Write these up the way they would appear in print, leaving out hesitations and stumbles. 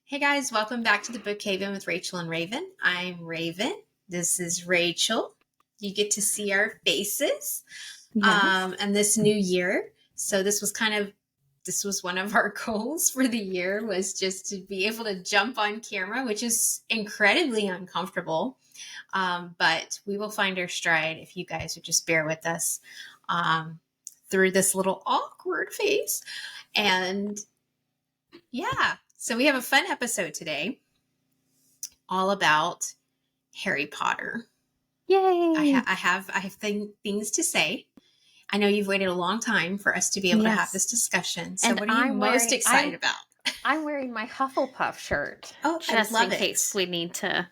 Hey guys, welcome back to the Book Haven with Rachel and Raven. I'm Raven. This is Rachel. You get to see our faces. Yes. And this new year. So this was one of our goals for the year, was just to be able to jump on camera, which is incredibly uncomfortable. But we will find our stride if you guys would just bear with us through this little awkward phase. And yeah, so we have a fun episode today all about Harry Potter. Yay. I have things to say. I know you've waited a long time for us to be able to have this discussion. So And what are you most excited about? I'm wearing my Hufflepuff shirt. Oh, just I love in case we need to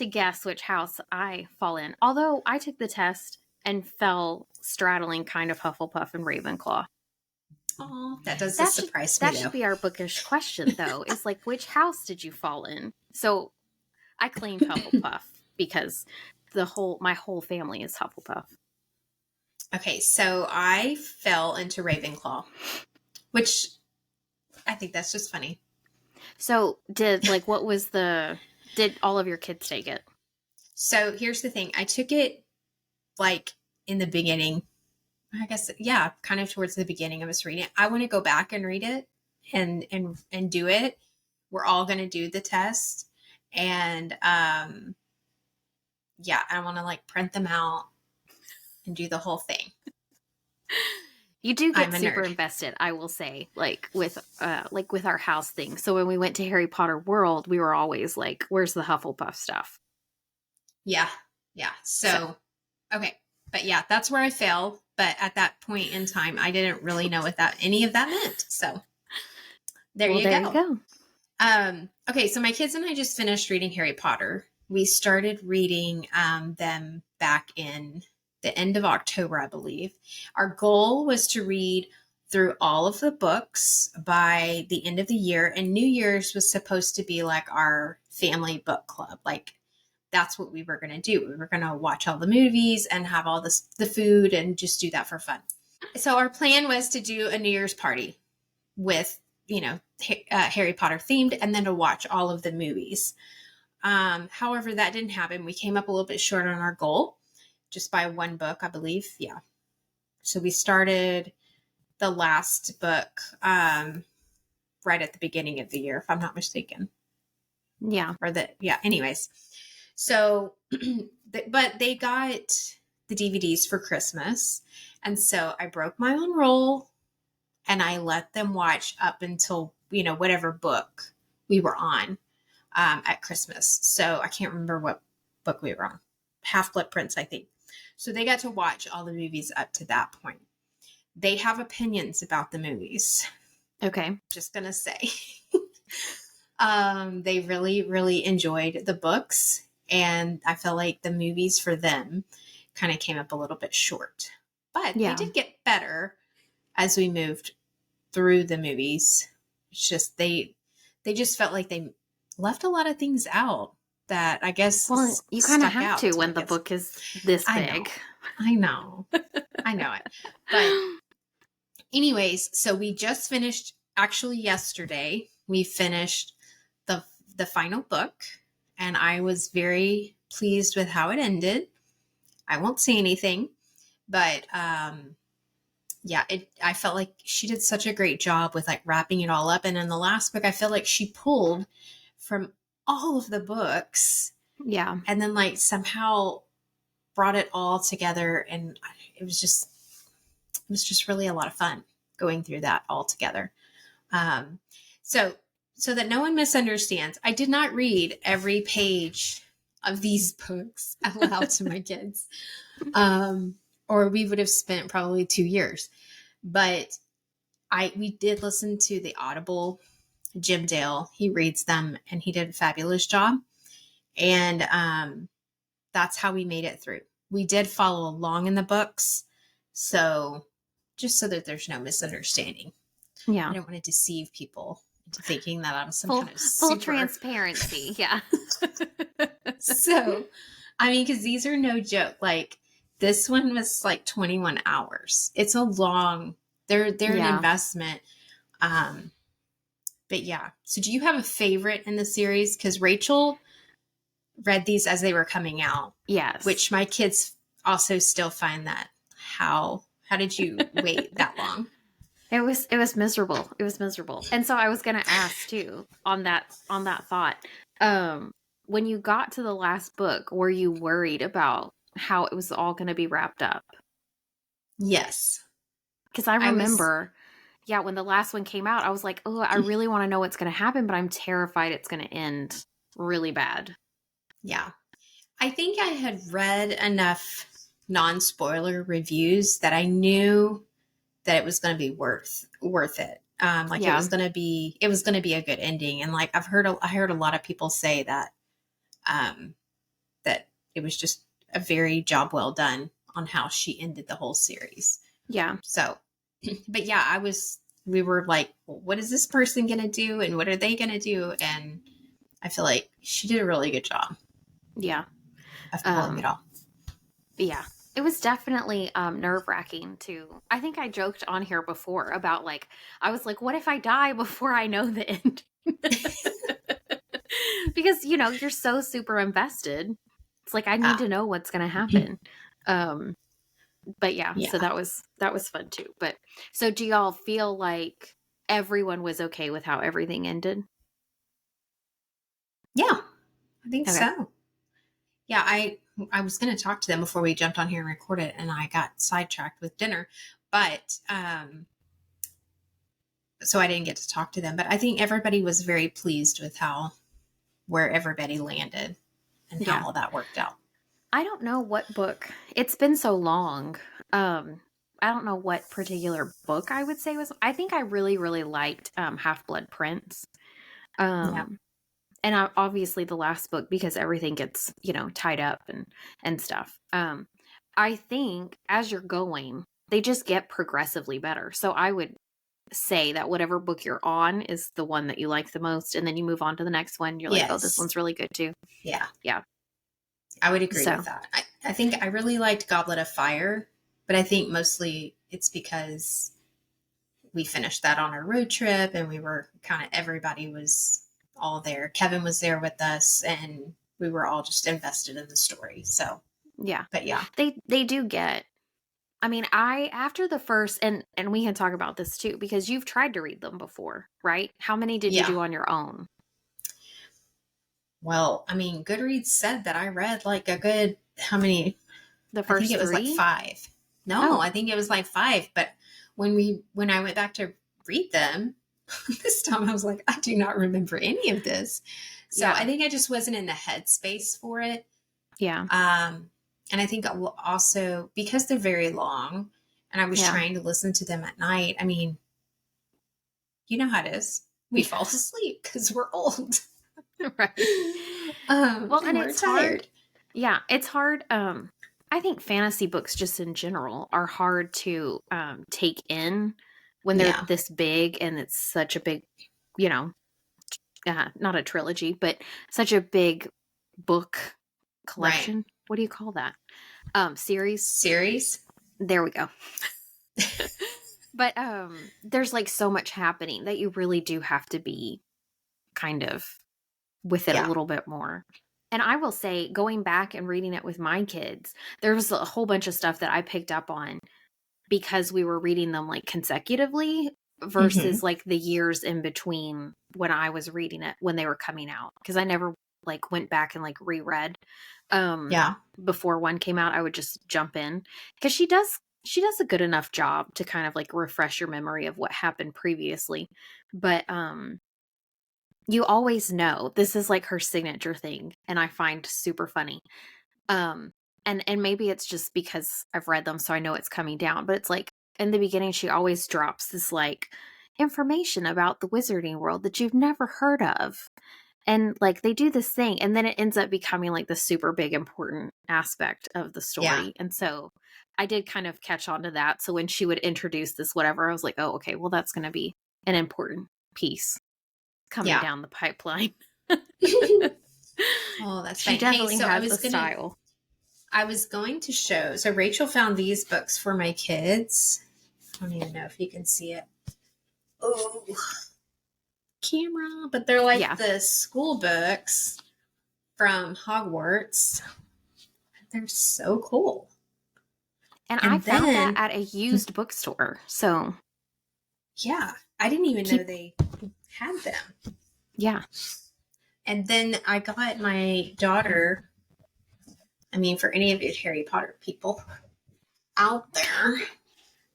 guess which house I fall in. Although I took the test and fell straddling kind of Hufflepuff and Ravenclaw. Oh, that does surprise me. That should be our bookish question, though. Is like, which house did you fall in? So I claimed Hufflepuff because my whole family is Hufflepuff. Okay, so I fell into Ravenclaw, which I think that's just funny. So did all of your kids take it? So here's the thing. I took it like in the beginning. I guess, yeah, kind of towards the beginning of us reading it. I want to go back and read it and do it. We're all going to do the test. And yeah, I want to like print them out and do the whole thing. You do get super invested, I will say, like with our house thing. So when we went to Harry Potter World, we were always like, where's the Hufflepuff stuff? Yeah. So okay. But yeah, that's where I failed. But at that point in time, I didn't really know what any of that meant. So there you go. Okay, so my kids and I just finished reading Harry Potter. We started reading them back in the end of October, I believe. Our goal was to read through all of the books by the end of the year, and New Year's was supposed to be like our family book club. Like, that's what we were going to do. We were going to watch all the movies and have all the food and just do that for fun. So our plan was to do a New Year's party with, Harry Potter themed, and then to watch all of the movies. However, that didn't happen. We came up a little bit short on our goal, just by one book, I believe. Yeah. So we started the last book right at the beginning of the year, if I'm not mistaken. Yeah. Anyways. So, but they got the DVDs for Christmas. And so I broke my own rule and I let them watch up until, whatever book we were on at Christmas. So I can't remember what book we were on. Half-Blood Prince, I think. So they got to watch all the movies up to that point. They have opinions about the movies. Okay. Just going to say. They really, really enjoyed the books. And I feel like the movies for them kind of came up a little bit short. But they did get better as we moved through the movies. It's just they just felt like they left a lot of things out that I guess. Well, you kind of have to when the book is this big. I know. I know it. But anyways, so we just finished, actually yesterday, we finished the final book. And I was very pleased with how it ended. I won't say anything, but yeah, I felt like she did such a great job with like wrapping it all up. And in the last book, I feel like she pulled from all of the books. Yeah. And then like somehow brought it all together. And it was just really a lot of fun going through that all together. So that no one misunderstands, I did not read every page of these books aloud to my kids. Or we would have spent probably 2 years. But we did listen to the Audible. Jim Dale, he reads them and he did a fabulous job. And that's how we made it through. We did follow along in the books. So just so that there's no misunderstanding. Yeah. I don't want to deceive people into thinking that I'm some kind of full transparency. Yeah. So, I mean, because these are no joke. Like, this one was like 21 hours. It's a long, they're an investment. but yeah. So do you have a favorite in the series? Because Rachel read these as they were coming out. Yes. Which my kids also still find that. How did you wait that long? It was miserable. It was miserable. And so I was going to ask too on that thought. When you got to the last book, were you worried about how it was all going to be wrapped up? Yes. Because I remember, when the last one came out, I was like, oh, I really want to know what's going to happen, but I'm terrified it's going to end really bad. Yeah. I think I had read enough non-spoiler reviews that I knew that it was going to be worth it. It was going to be a good ending. And like, I heard a lot of people say that, that it was just a very job well done on how she ended the whole series. Yeah. So, but yeah, we were like, well, what is this person going to do? And what are they going to do? And I feel like she did a really good job. Yeah. Of pulling it off. Yeah. It was definitely nerve-wracking too. I think I joked on here before about like, I was like, what if I die before I know the end? Because, you're so super invested. It's like, I need to know what's going to happen. But yeah, so that was fun too. But so do y'all feel like everyone was okay with how everything ended? Yeah, I think so. Yeah, I was going to talk to them before we jumped on here and recorded, and I got sidetracked with dinner, but so I didn't get to talk to them. But I think everybody was very pleased with where everybody landed and how all that worked out. I don't know what book. It's been so long. I don't know what particular book I would say was. I think I really, really liked Half-Blood Prince. And obviously the last book, because everything gets, tied up and stuff. I think as you're going, they just get progressively better. So I would say that whatever book you're on is the one that you like the most. And then you move on to the next one. You're like, oh, this one's really good too. Yeah. Yeah. I would agree with that. I think I really liked Goblet of Fire, but I think mostly it's because we finished that on our road trip and we were everybody was all there. Kevin was there with us and we were all just invested in the story. So, yeah. But yeah. They do get, I mean, after the first, and we can talk about this too, because you've tried to read them before, right? How many did you do on your own? Well, I mean, Goodreads said that I read like a good, how many? The first I think it was 3? like 5. No, I think it was like 5. But when I went back to read them, this time I was like, I do not remember any of this. So I think I just wasn't in the headspace for it. Yeah. And I think also because they're very long and I was trying to listen to them at night. I mean, you know how it is. We fall asleep because we're old. Right. Well, and it's tired. Hard. Yeah, it's hard. I think fantasy books just in general are hard to take in when they're this big and it's such a big, not a trilogy, but such a big book collection. Right. What do you call that? Series. There we go. But there's like so much happening that you really do have to be kind of with it a little bit more. And I will say, going back and reading it with my kids, there was a whole bunch of stuff that I picked up on because we were reading them like consecutively versus like the years in between when I was reading it when they were coming out. Because I never like went back and like reread before one came out. I would just jump in because she does a good enough job to kind of like refresh your memory of what happened previously. But you always know this is like her signature thing, and I find super funny. And maybe it's just because I've read them, so I know it's coming down. But it's like in the beginning, she always drops this like information about the wizarding world that you've never heard of, and like they do this thing, and then it ends up becoming like the super big important aspect of the story. And so I did kind of catch on to that. So when she would introduce this whatever, I was like, oh, okay, well that's going to be an important piece coming down the pipeline. Oh, that's she definitely has the style. I was going to show. So Rachel found these books for my kids. I don't even know if you can see it. Oh, camera, but they're like Yeah. the school books from Hogwarts. They're so cool. And I found that at a used bookstore. So yeah, I didn't even know they had them. Yeah. And then I got my daughter, I mean, for any of you Harry Potter people out there,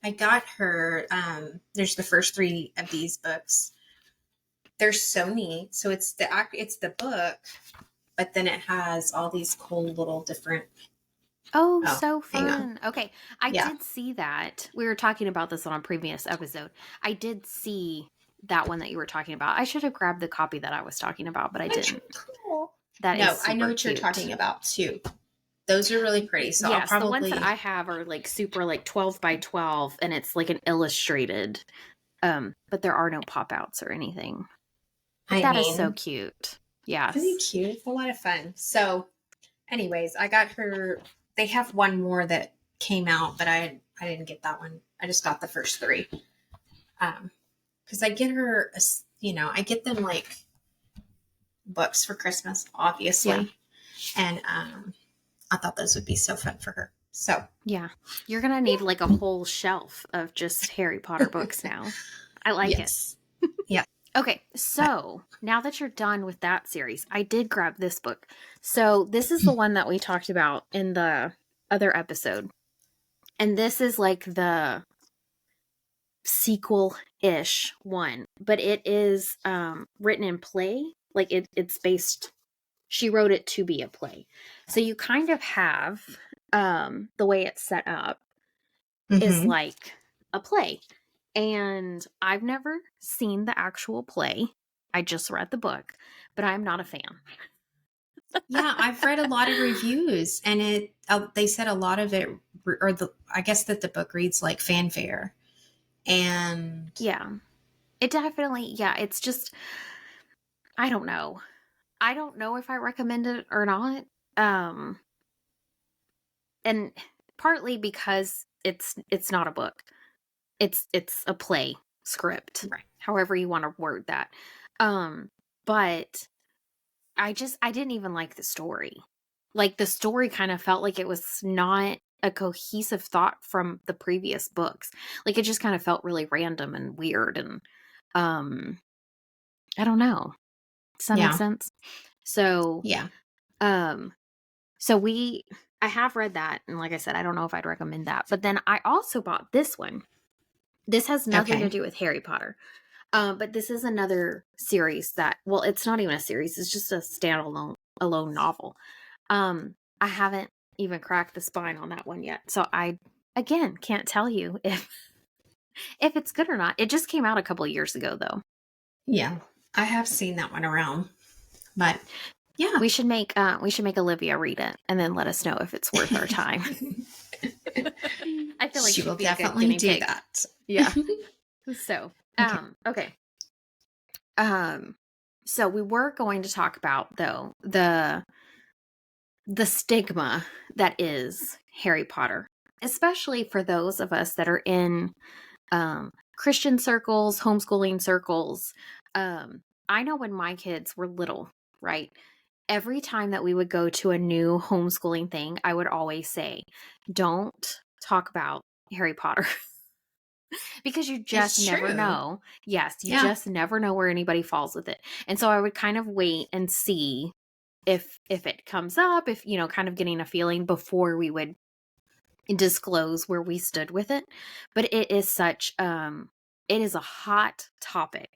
I got her, there's the first 3 of these books. They're so neat. So it's the book, but then it has all these cool little different. Oh, so fun. Okay. I did see that. We were talking about this on a previous episode. I did see that one that you were talking about. I should have grabbed the copy that I was talking about, but I didn't. Cool. That no, is super I know what cute. you're talking about too. Those are really pretty. So yes, I'll probably... the ones that I have are like super like 12 by 12 and it's like an illustrated, but there are no pop outs or anything. That is so cute. Yes. Really cute. It's a lot of fun. So anyways, I got her, they have one more that came out, but I didn't get that one. I just got the first 3. Because I get her, I get them like books for Christmas, obviously. Yeah. And I thought those would be so fun for her. So yeah, you're gonna need like a whole shelf of just Harry Potter books now. I like it. Yeah. Okay, so now that you're done with that series, I did grab this book. So this is the one that we talked about in the other episode. And this is like the sequel-ish one, but it is written in play. Like it's based, she wrote it to be a play. So you kind of have the way it's set up is like a play. And I've never seen the actual play. I just read the book, but I'm not a fan. Yeah, I've read a lot of reviews, and they said a lot of it, I guess that the book reads like fanfare. And yeah, it definitely, it's just, I don't know. I don't know if I recommend it or not. And partly because it's not a book. It's a play script, right. However you want to word that. But I didn't even like the story. Like the story kind of felt like it was not a cohesive thought from the previous books. Like it just kind of felt really random and weird and I don't know. Does that make sense? So yeah. So I have read that, and like I said, I don't know if I'd recommend that. But then I also bought this one. This has nothing to do with Harry Potter. But this is another series that, well, it's not even a series. It's just a standalone novel. I haven't even cracked the spine on that one yet. So I, again, can't tell you if it's good or not. It just came out a couple of years ago, though. Yeah, I have seen that one around. But yeah, we should make Olivia read it and then let us know if it's worth our time. I feel like she will definitely do that. Yeah. So, okay. So we were going to talk about though the stigma that is Harry Potter, especially for those of us that are in Christian circles, homeschooling circles. I know when my kids were little, right? Every time that we would go to a new homeschooling thing, I would always say, don't talk about Harry Potter. Because you just never know. Yes, you just never know where anybody falls with it. And so I would kind of wait and see if it comes up, if, kind of getting a feeling before we would disclose where we stood with it. But it is such, it is a hot topic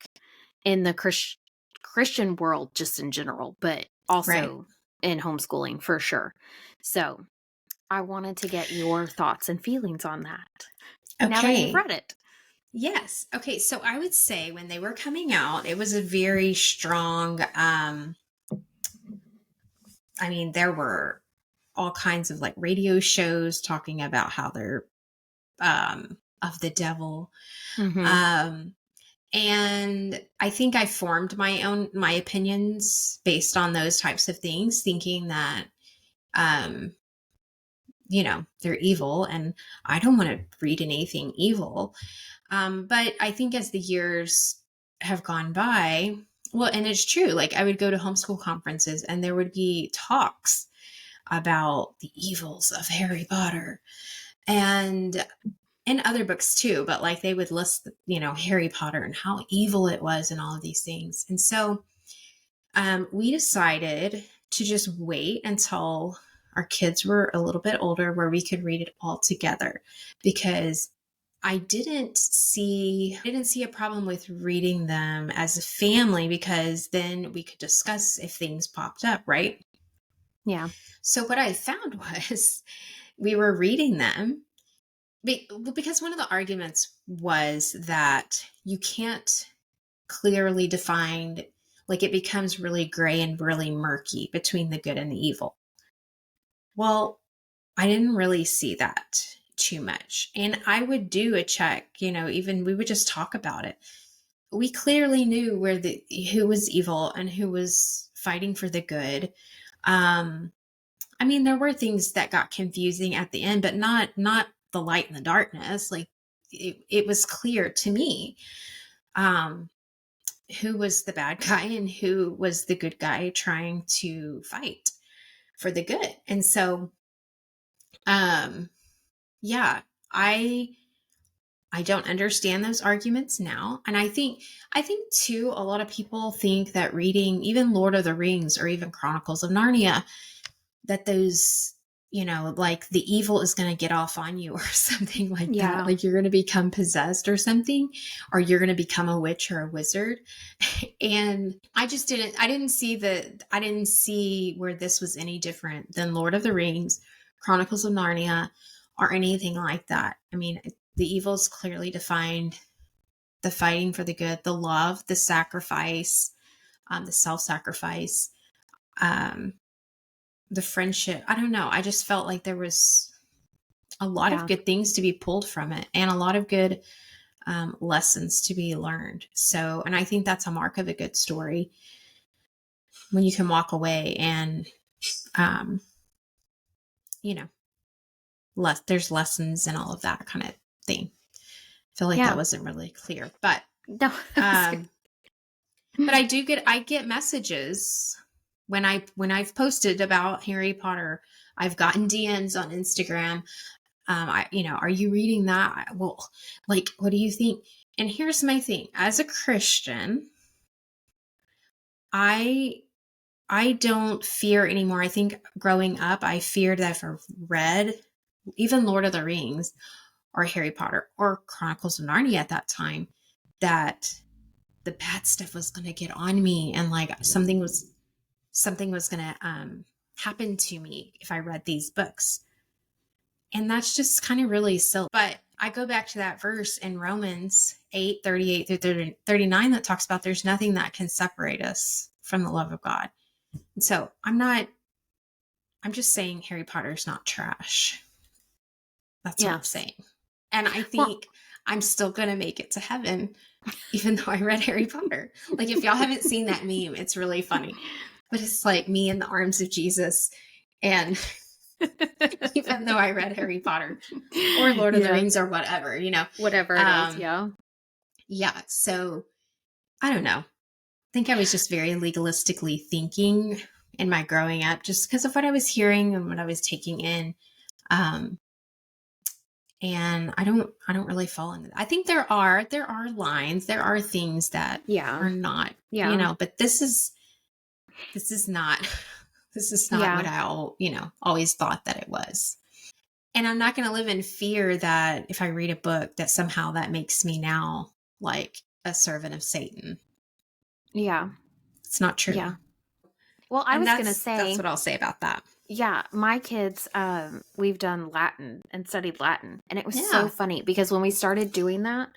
in the Christian world, just in general, but also in homeschooling for sure. So I wanted to get your thoughts and feelings on that. Okay. Now that you've read it. Yes. Okay. So I would say when they were coming out, it was a very strong, there were all kinds of like radio shows talking about how they're of the devil. And I think I formed my opinions based on those types of things, thinking that, they're evil, and I don't want to read anything evil. But I think as the years have gone by, well, and it's true. Like I would go to homeschool conferences and there would be talks about the evils of Harry Potter and other books too, but like they would list, Harry Potter and how evil it was and all of these things. And so we decided to just wait until our kids were a little bit older where we could read it all together, because I didn't see a problem with reading them as a family, because then we could discuss if things popped up, right? Yeah. So what I found was we were reading them because one of the arguments was that you can't clearly define, like it becomes really gray and really murky between the good and the evil. Well, I didn't really see that too much. And I would do a check, even we would just talk about it. We clearly knew who was evil and who was fighting for the good. I mean, there were things that got confusing at the end, but not the light and the darkness. Like it was clear to me who was the bad guy and who was the good guy trying to fight for the good. And so, yeah, I don't understand those arguments now. And I think too, a lot of people think that reading even Lord of the Rings or even Chronicles of Narnia, that those, like the evil is going to get off on you or something like that. Like you're going to become possessed or something, or you're going to become a witch or a wizard. And I didn't see where this was any different than Lord of the Rings, Chronicles of Narnia, or anything like that. I mean, the evil is clearly defined, the fighting for the good, the love, the sacrifice, the self-sacrifice, the friendship. I don't know. I just felt like there was a lot of good things to be pulled from it and a lot of good lessons to be learned. So, and I think that's a mark of a good story, when you can walk away and, there's lessons and all of that kind of thing. I feel like that wasn't really clear, but, no, but I get messages when I've posted about Harry Potter. I've gotten DMs on Instagram. Are you reading that? Well, like, what do you think? And here's my thing. As a Christian, I don't fear anymore. I think growing up, I feared that if I read even Lord of the Rings or Harry Potter or Chronicles of Narnia at that time, that the bad stuff was going to get on me, and like something was going to happen to me if I read these books. And that's just kind of really silly. But I go back to that verse in Romans 8:38 through 39 that talks about there's nothing that can separate us from the love of God. And so I'm just saying Harry Potter is not trash. That's what I'm saying. And I think I'm still going to make it to heaven, even though I read Harry Potter. Like, if y'all haven't seen that meme, it's really funny. But it's like me in the arms of Jesus. And even though I read Harry Potter or Lord of the Rings or whatever, whatever it is. Yeah. Yeah. So I don't know. I think I was just very legalistically thinking in my growing up, just because of what I was hearing and what I was taking in. And I don't really fall into that. I think there are lines, there are things that are not, but this is not what I, always thought that it was. And I'm not going to live in fear that if I read a book that somehow that makes me now like a servant of Satan. Yeah. It's not true. Yeah. Well, I was going to say, that's what I'll say about that. Yeah, my kids, we've done Latin and studied Latin, and it was so funny because when we started doing that,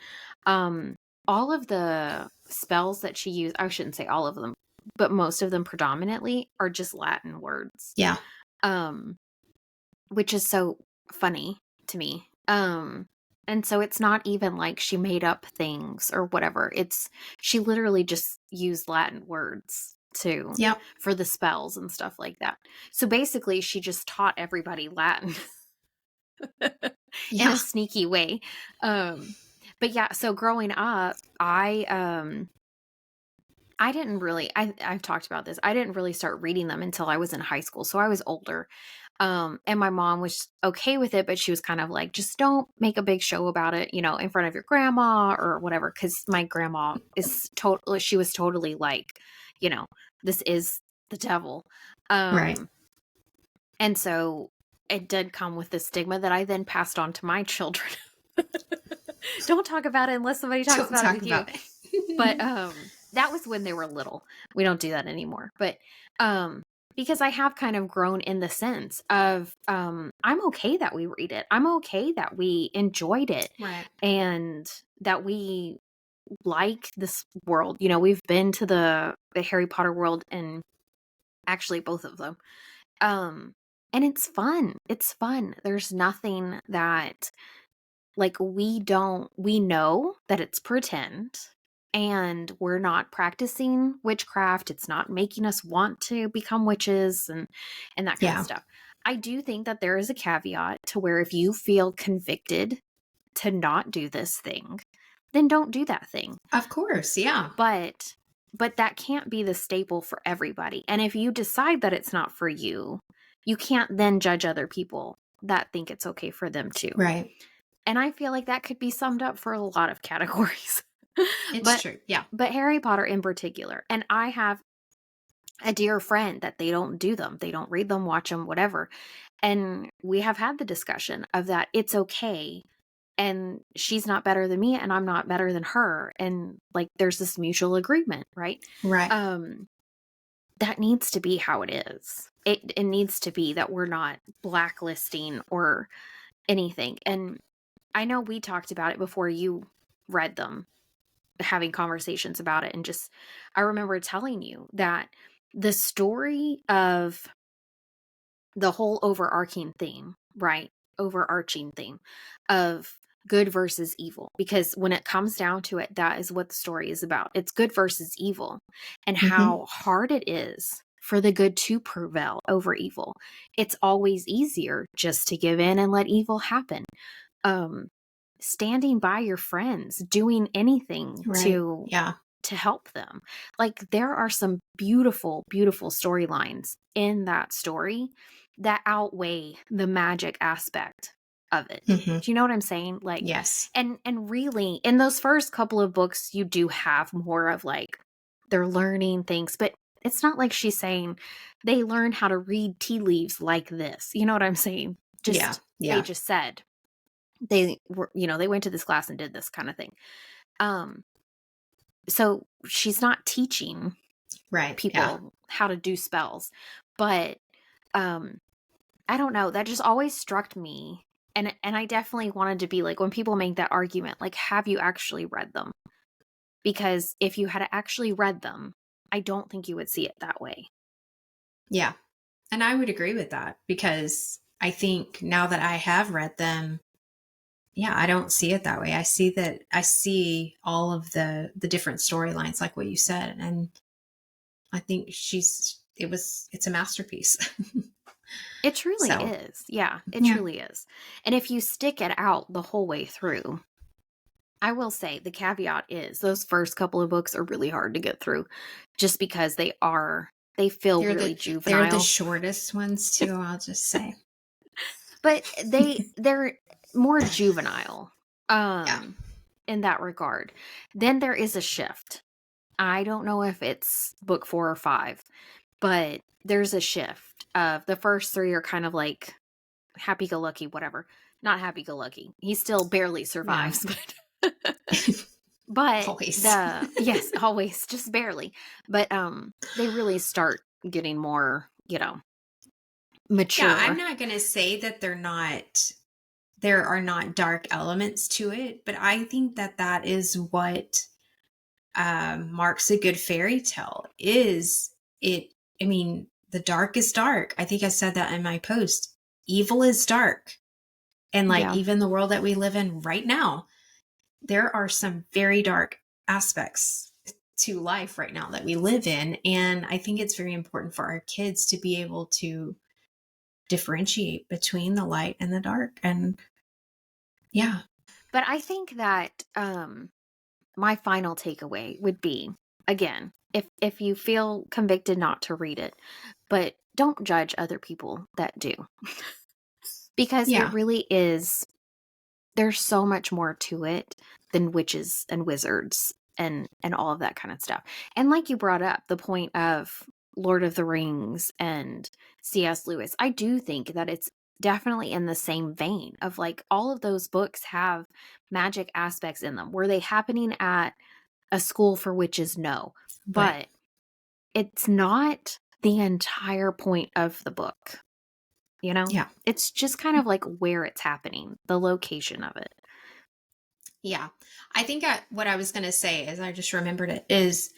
all of the spells that she used, I shouldn't say all of them, but most of them predominantly are just Latin words. Yeah. Which is so funny to me. And so it's not even like she made up things or whatever. She literally just used Latin words for the spells and stuff like that. So basically she just taught everybody Latin in a sneaky way. But yeah, so growing up, I I didn't really I've talked about this. I didn't really start reading them until I was in high school, so I was older. And my mom was okay with it, but she was kind of like, just don't make a big show about it, you know, in front of your grandma or whatever. Cause my grandma is totally, she was totally like, you know, this is the devil. Right. And so it did come with the stigma that I then passed on to my children. Don't talk about it unless somebody talks about it with you. But that was when they were little. We don't do that anymore. But because I have kind of grown in the sense of I'm okay that we read it. I'm okay that we enjoyed it. Right. And that we like this world. You know, we've been to the Harry Potter world, and actually both of them. And it's fun. It's fun. There's nothing that, like, we know that it's pretend, and we're not practicing witchcraft. It's not making us want to become witches and that kind of stuff. I do think that there is a caveat to where if you feel convicted to not do this thing, then don't do that thing. Of course, yeah. But that can't be the staple for everybody. And if you decide that it's not for you, you can't then judge other people that think it's okay for them too. Right. And I feel like that could be summed up for a lot of categories. It's true. Yeah. But Harry Potter in particular. And I have a dear friend that they don't do them. They don't read them, watch them, whatever. And we have had the discussion of that it's okay. And she's not better than me, and I'm not better than her. And like, there's this mutual agreement, right? Right. That needs to be how it is. It needs to be that we're not blacklisting or anything. And I know we talked about it before you read them, having conversations about it. And just, I remember telling you that the story of the whole overarching theme, right? Overarching theme of good versus evil. Because when it comes down to it, that is what the story is about. It's good versus evil, and how hard it is for the good to prevail over evil. It's always easier just to give in and let evil happen. Standing by your friends, doing anything to help them. Like, there are some beautiful, beautiful storylines in that story that outweigh the magic aspect of it. Do you know what I'm saying? Like, yes. And really, in those first couple of books, you do have more of like, they're learning things, but it's not like she's saying they learn how to read tea leaves like this. You know what I'm saying? Just, they just said they were, you know, they went to this class and did this kind of thing. So she's not teaching people how to do spells, but I don't know, that just always struck me. And I definitely wanted to be like, when people make that argument, like, have you actually read them? Because if you had actually read them, I don't think you would see it that way. Yeah. And I would agree with that, because I think now that I have read them, I don't see it that way. I see all of the different storylines, like what you said. And I think it's a masterpiece. It truly is. Yeah, it truly is. And if you stick it out the whole way through, I will say the caveat is those first couple of books are really hard to get through, just because they feel really juvenile. They're the shortest ones too, I'll just say. But they're more juvenile in that regard. Then there is a shift. I don't know if it's book 4 or 5, but there's a shift of the first 3 are kind of like happy-go-lucky, whatever. Not happy-go-lucky. He still barely survives, but always. Yes, always, just barely. But they really start getting more, you know, mature. Yeah, I'm not going to say that there are not dark elements to it, but I think that is what marks a good fairy tale. The dark is dark. I think I said that in my post. Evil is dark. And even the world that we live in right now, there are some very dark aspects to life right now that we live in. And I think it's very important for our kids to be able to differentiate between the light and the dark. And but I think that my final takeaway would be, again, if you feel convicted not to read it, but don't judge other people that do. Because it Yeah. really is, there's so much more to it than witches and wizards and all of that kind of stuff. And like you brought up, the point of Lord of the Rings and C.S. Lewis, I do think that it's definitely in the same vein of like all of those books have magic aspects in them. Were they happening at a school for witches? No. Right. But it's not the entire point of the book. You know? Yeah. It's just kind of like where it's happening, the location of it. Yeah. I think what I was going to say, as I just remembered it, is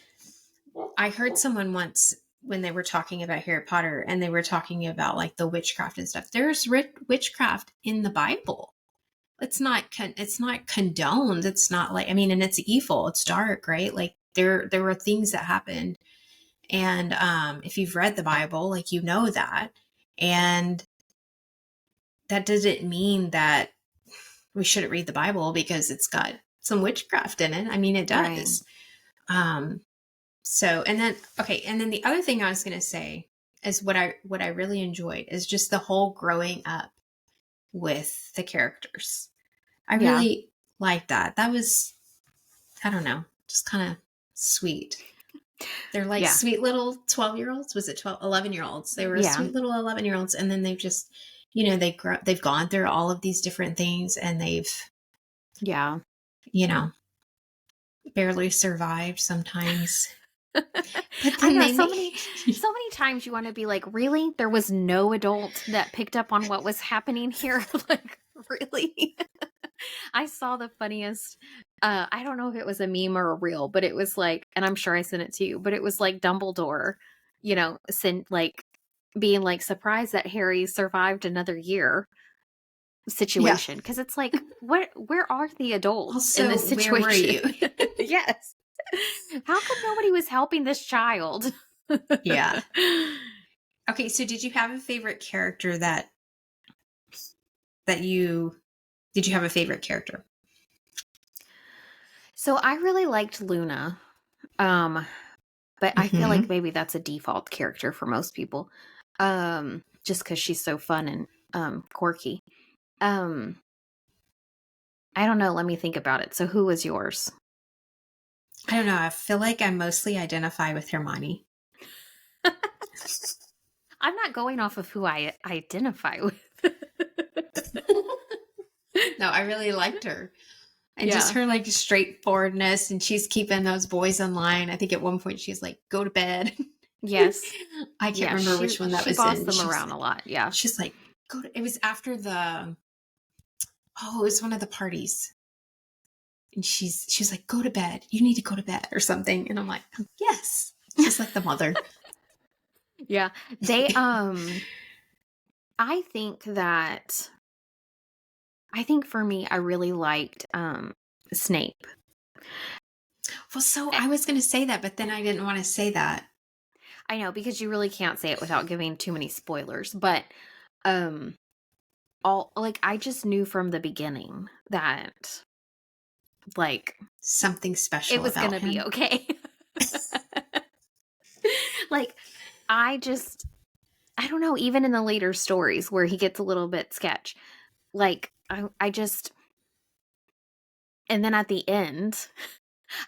I heard someone once when they were talking about Harry Potter and they were talking about like the witchcraft and stuff. There's witchcraft in the Bible. It's not it's not condoned. It's not like, I mean, and it's evil. It's dark, right? Like there were things that happened. And if you've read the Bible, like you know that. And that doesn't mean that we shouldn't read the Bible because it's got some witchcraft in it. I mean, it does. Right. So, and then the other thing I was going to say is what I really enjoyed is just the whole growing up with the characters. I really liked that. That was, I don't know, just kind of sweet. They're like sweet little 12-year-olds. Was it 11-year-olds? They were sweet little 11-year-olds. And then they've just, they've gone through all of these different things and they've, barely survived sometimes. But then I know, so many times you want to be like, really? There was no adult that picked up on what was happening here? Like, really? I saw the funniest, I don't know if it was a meme or a reel, but it was like, and I'm sure I sent it to you, but it was like Dumbledore, being like surprised that Harry survived another year situation. Because it's like, where are the adults also, in this situation? Where were you? Yes. How come nobody was helping this child? Yeah. Okay, so did you have a favorite character did you have a favorite character? So I really liked Luna. But I feel like maybe that's a default character for most people. Just because she's so fun and quirky. I don't know. Let me think about it. So who was yours? I don't know. I feel like I mostly identify with Hermione. I'm not going off of who I identify with. No, I really liked her. And just her like straightforwardness, and she's keeping those boys in line. I think at one point she's like, go to bed. Yes. I can't remember which one that was in. She bossed them around a lot. Yeah. She's like, it was after it was one of the parties. And she's like, go to bed. You need to go to bed or something. And I'm like, yes. Just like the mother. Yeah. They, I think for me, I really liked, Snape. Well, so I was going to say that, but then I didn't want to say that. I know, because you really can't say it without giving too many spoilers, but, I just knew from the beginning that, like, something special it was going to be okay. Like, I don't know, even in the later stories where he gets a little bit sketch, like, I just, and then at the end,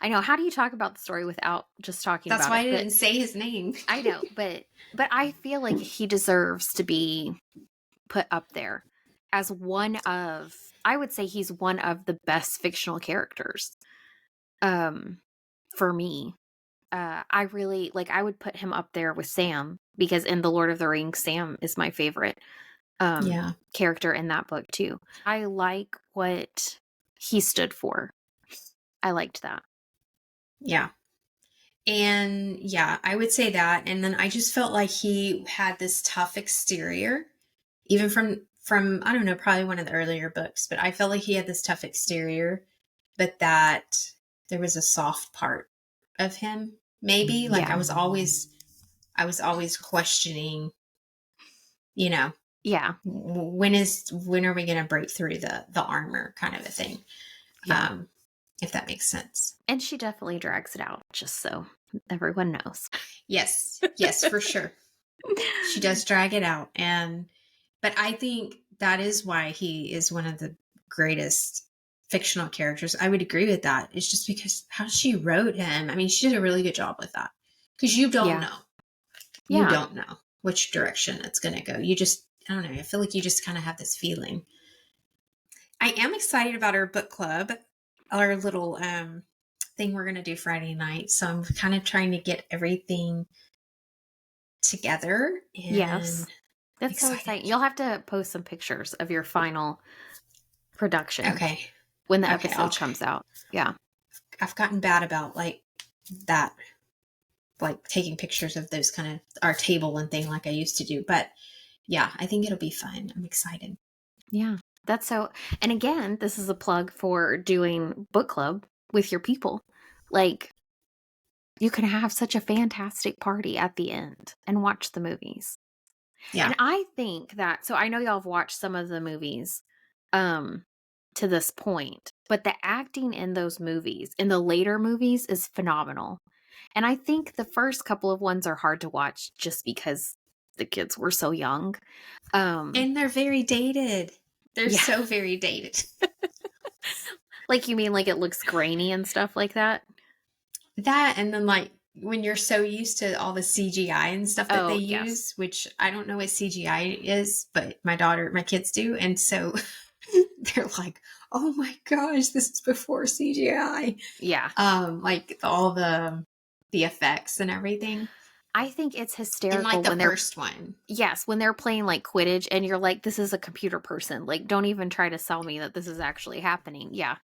I know, how do you talk about the story without just talking about it? That's why I didn't say his name. I know, but I feel like he deserves to be put up there as I would say he's one of the best fictional characters. For me, I really, I would put him up there with Sam, because in The Lord of the Rings, Sam is my favorite character in that book too. I like what he stood for. I liked that. Yeah. And I would say that. And then I just felt like he had this tough exterior, even from, I don't know, probably one of the earlier books, but I felt like he had this tough exterior, but that there was a soft part of him, maybe. Like I was always questioning, when are we going to break through the armor kind of a thing. If that makes sense. And she definitely drags it out, just so Everyone knows. Yes. Yes, for sure. She does drag it out. But I think that is why he is one of the greatest fictional characters. I would agree with that. It's just because how she wrote him. I mean, she did a really good job with that. Because you don't know. You don't know which direction it's going to go. You just, I don't know. I feel like you just kind of have this feeling. I am excited about our book club, our little thing we're going to do Friday night. So I'm kind of trying to get everything together. And yes. That's so exciting. You'll have to post some pictures of your final production. Okay. When the episode comes out. Yeah. I've gotten bad about like that, like taking pictures of those kind of our table and thing like I used to do. But yeah, I think it'll be fun. I'm excited. Yeah. That's so, and again, this is a plug for doing book club with your people. Like, you can have such a fantastic party at the end and watch the movies. Yeah. And I think that, so I know y'all have watched some of the movies to this point, but the acting in those movies, in the later movies, is phenomenal. And I think the first couple of ones are hard to watch just because the kids were so young. And they're very dated. They're so very dated. Like, you mean like it looks grainy and stuff like that? That, and then like when you're so used to all the CGI and stuff that they use, which I don't know what CGI is, but my kids do. And so they're like, oh my gosh, this is before CGI. Yeah. Like all the effects and everything. I think it's hysterical. And like the first one. Yes, when they're playing like Quidditch and you're like, this is a computer person. Like, don't even try to sell me that this is actually happening. Yeah.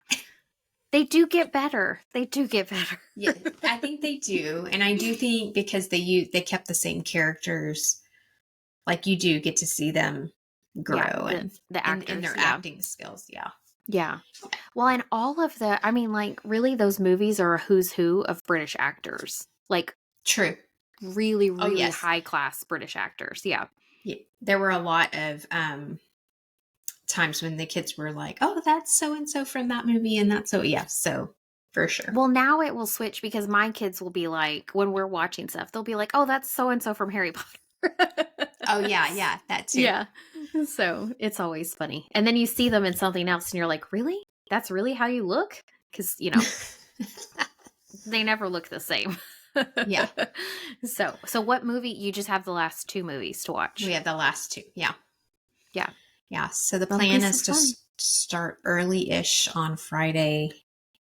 They do get better. They do get better. Yeah, I think they do. And I do think because they kept the same characters, like you do get to see them grow and the actors and their acting skills. Yeah. Yeah. Well, and all of I mean, like, really, those movies are a who's who of British actors. Like, true. Really, really high class British actors. Yeah. There were a lot of times when the kids were like, oh, that's so and so from that movie, and that's so for sure. Well, now it will switch because my kids will be like, when we're watching stuff, they'll be like, oh, that's so and so from Harry Potter. Oh yeah, that too. Yeah. So it's always funny. And then you see them in something else and you're like, really? That's really how you look? Because, you know, they never look the same. Yeah. So what movie? You just have the last two movies to watch. We have the last two. Yeah. Yeah. Yeah. So the plan is to start early-ish on Friday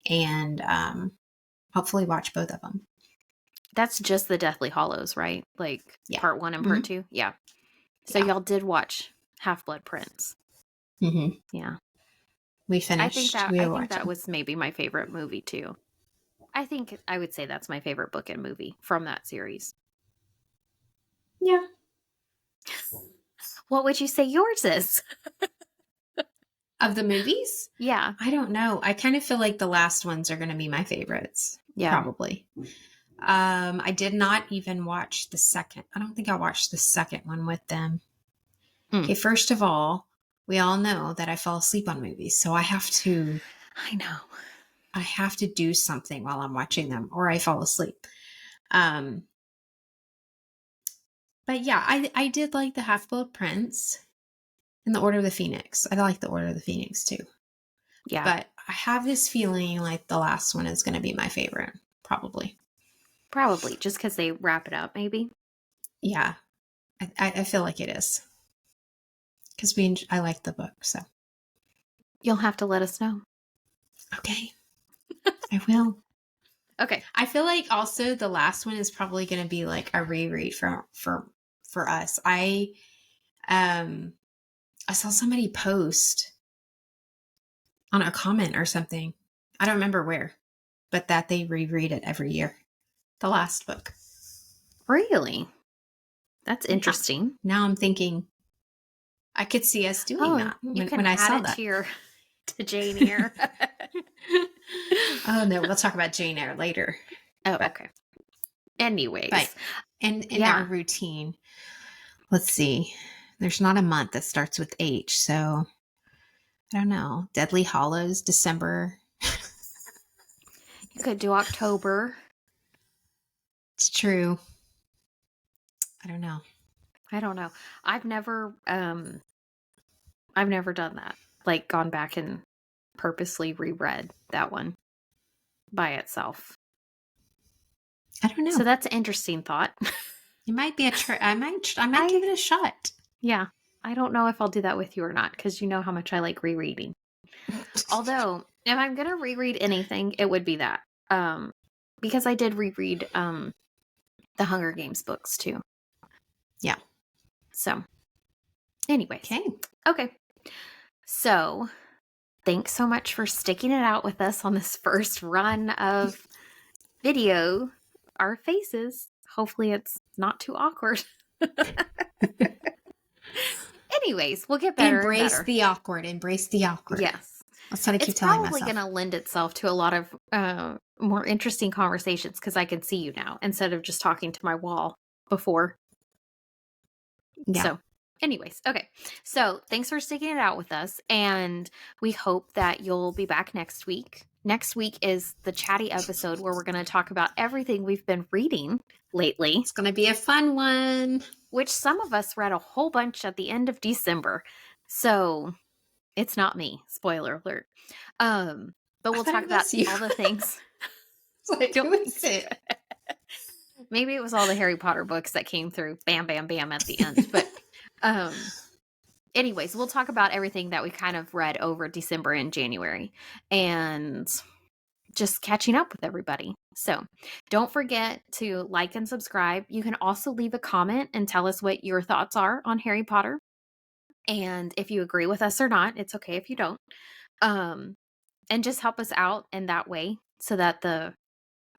and hopefully watch both of them. That's just the Deathly Hallows, right? Like part 1 and part 2? Yeah. So y'all did watch Half-Blood Prince. Mm-hmm. Yeah. We finished. I think that was maybe my favorite movie too. I think I would say that's my favorite book and movie from that series. Yeah. What would you say yours is? Of the movies? Yeah. I don't know. I kind of feel like the last ones are going to be my favorites. Yeah. Probably. I did not even watch the second. I don't think I watched the second one with them. Okay, first of all, we all know that I fall asleep on movies, so I have to do something while I'm watching them or I fall asleep. But yeah, I did like the Half-Blood Prince and the Order of the Phoenix. I like the Order of the Phoenix too. Yeah. But I have this feeling like the last one is going to be my favorite, probably. Probably, just because they wrap it up, maybe. Yeah, I feel like it is. Because I like the book, so. You'll have to let us know. Okay. I will. Okay. I feel like also the last one is probably going to be like a reread for us. I saw somebody post on a comment or something. I don't remember where, but that they reread it every year. The last book. Really? That's interesting. Now I'm thinking I could see us doing that when I saw that. To Jane Eyre. Oh no, we'll talk about Jane Eyre later. Oh, okay. Anyways. But in our routine, let's see. There's not a month that starts with H, so I don't know. Deathly Hallows, December. You could do October. It's true. I don't know. I've never done that. Like gone back and purposely reread that one by itself. I don't know. So that's an interesting thought. It might be I might give it a shot. Yeah. I don't know if I'll do that with you or not, because you know how much I like rereading. Although, if I'm going to reread anything, it would be that. Because I did reread the Hunger Games books too. Yeah. So, anyways. Okay. So, thanks so much for sticking it out with us on this first run of video. Our faces. Hopefully it's not too awkward. Anyways, we'll get better. Embrace the awkward. Yes. That's what I keep telling myself. It's probably going to lend itself to a lot of more interesting conversations because I can see you now instead of just talking to my wall before. Yeah. So, anyways, okay. So, thanks for sticking it out with us, and we hope that you'll be back next week. Next week is the chatty episode where we're going to talk about everything we've been reading lately. It's going to be a fun one. Which some of us read a whole bunch at the end of December. So, it's not me. Spoiler alert. But we'll talk about all the things. Like, who is it? Maybe it was all the Harry Potter books that came through bam, bam, bam at the end. But anyways, we'll talk about everything that we kind of read over December and January and just catching up with everybody. So don't forget to like and subscribe. You can also leave a comment and tell us what your thoughts are on Harry Potter. And if you agree with us or not, it's okay if you don't. And just help us out in that way so that the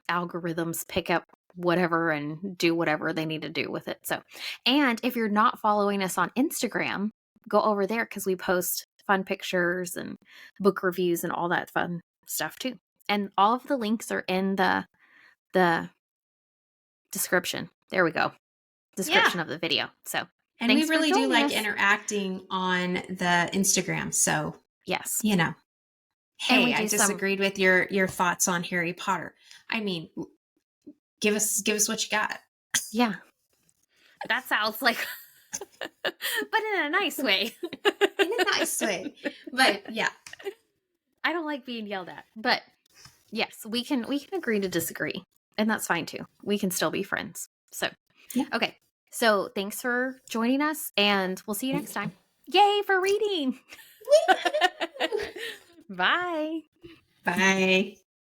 algorithms pick up whatever and do whatever they need to do with it. So, and if you're not following us on Instagram, go over there because we post fun pictures and book reviews and all that fun stuff too. And all of the links are in the description. There we go. Description of the video. So, and we really do like interacting on the Instagram. So, yes, you know, hey, I disagreed with your thoughts on Harry Potter. I mean, give us what you got. Yeah. That sounds like but in a nice way. In a nice way. But yeah. I don't like being yelled at. But yes, we can agree to disagree. And that's fine too. We can still be friends. So yeah. Okay. So thanks for joining us and we'll see you next time. Yay for reading. Bye. Bye.